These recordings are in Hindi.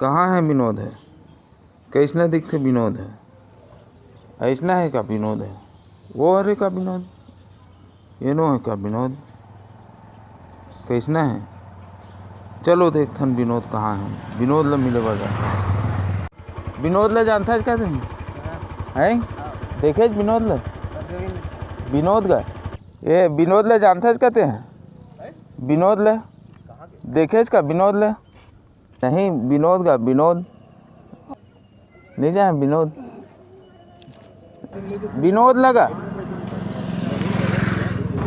कहाँ है विनोद है? कैसने दिखते विनोद है? ऐसना है का विनोद है? वो हरे का विनोद? ये नो है का विनोद? कैसना है? चलो देखथन विनोद कहाँ है। विनोद ला मिले बजा। विनोद ला जानता है क्या तुम? हैं? देखे विनोद ला? विनोद का ये विनोद ला जानता है कहते हैं? विनोद ला देखे का विनोद ला? नहीं विनोद का विनोद नहीं जान विनोद विनोद लगा।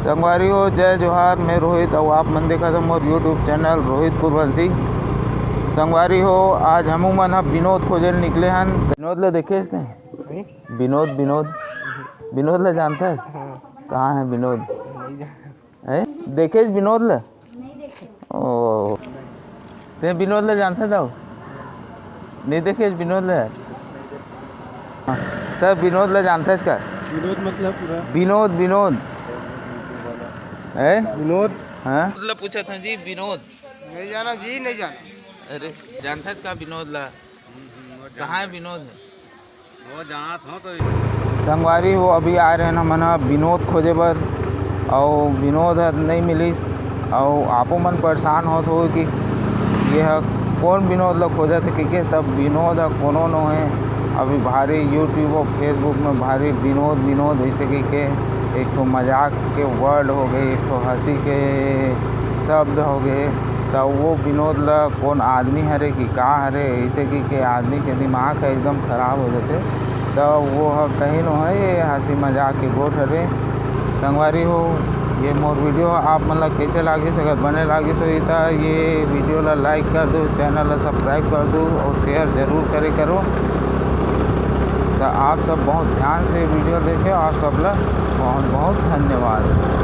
संगवारी हो जय जोहार, मैं रोहित और आप मन देखा था मोर यूट्यूब चैनल रोहित कुरवंशी। संगवारी हो आज हम मन विनोद खोजल निकले हन। विनोद ला देखे इसने? विनोद विनोद विनोद ला जानता है? कहाँ है विनोद? है देखे विनोद ला? ओ ते विनोद ला जानता था? नहीं देखे विनोद ला? सर विनोद ला जानता है इसका? विनोद मतलब पूरा विनोद विनोद है विनोद। हाँ मतलब पूछा था जी विनोद नहीं जाना जी, नहीं जाना। अरे जानता है इसका विनोद ला? कहाँ है विनोद है? वो जाना था तो संगवारी हो अभी आ रहे हैं मन विनोद खोजे बर और विनोद नहीं मिलिस और आपो मन परेशान होत हो कि ये कौन विनोद ला खोजा थे कि तब विनोद कोनो नो है। अभी भारी यूट्यूब और फेसबुक में भारी विनोद विनोद ऐसे कि एक तो मजाक के वर्ड हो गए, एक तो हंसी के शब्द हो गए। तो वो विनोद ला कौन आदमी हरे कि का हरे ऐसे कि आदमी के दिमाग का एकदम ख़राब हो जाते। तो वो कहीं न है ये हंसी मजाक के गोठ हरे। संगवारी हो ये मोर वीडियो आप मतलब कैसे लागिस? अगर बने लागिस हो तो ये वीडियो ला लाइक कर दो, चैनल ला सब्सक्राइब कर दो और शेयर ज़रूर करे करो। तो आप सब बहुत ध्यान से वीडियो देखे, आप सब ला बहुत बहुत धन्यवाद।